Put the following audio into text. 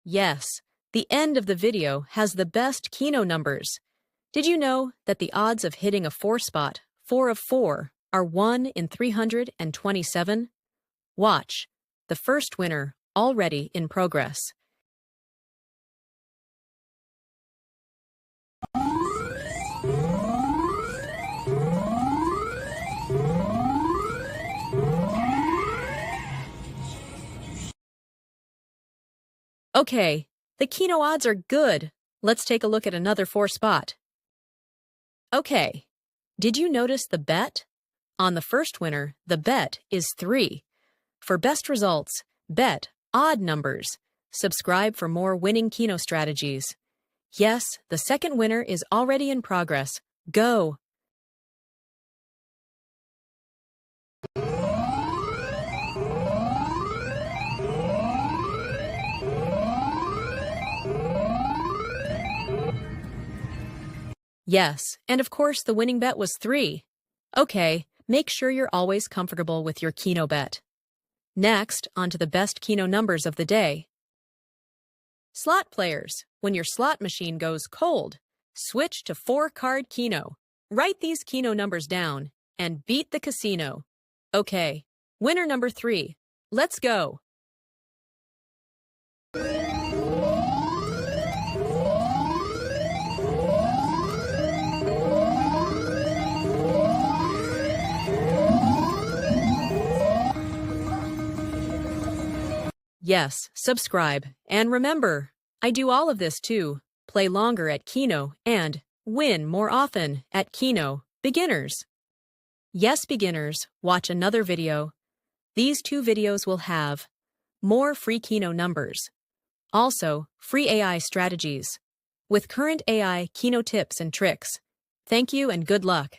Yes, the end of the video has the best Keno numbers. Did you know that the odds of hitting a 4-spot, 4 of 4, are 1 in 327? Watch, the first winner already in progress. Okay, the Keno odds are good. Let's take a look at another 4-spot. Okay, did you notice the bet? On the first winner, the bet is 3. For best results, bet odd numbers. Subscribe for more winning Keno strategies. Yes, the second winner is already in progress. Go! Yes, and of course the winning bet was 3. Okay, make sure you're always comfortable with your Keno bet. Next, on to the best Keno numbers of the day. Slot players, when your slot machine goes cold, switch to 4-card Keno. Write these Keno numbers down and beat the casino. Okay, winner number 3. Let's go! Yes, subscribe. And remember, I do all of this too. Play longer at Keno and win more often at Keno. Beginners. Yes, beginners, watch another video. These 2 videos will have more free Keno numbers. Also, free AI strategies with current AI Keno tips and tricks. Thank you and good luck.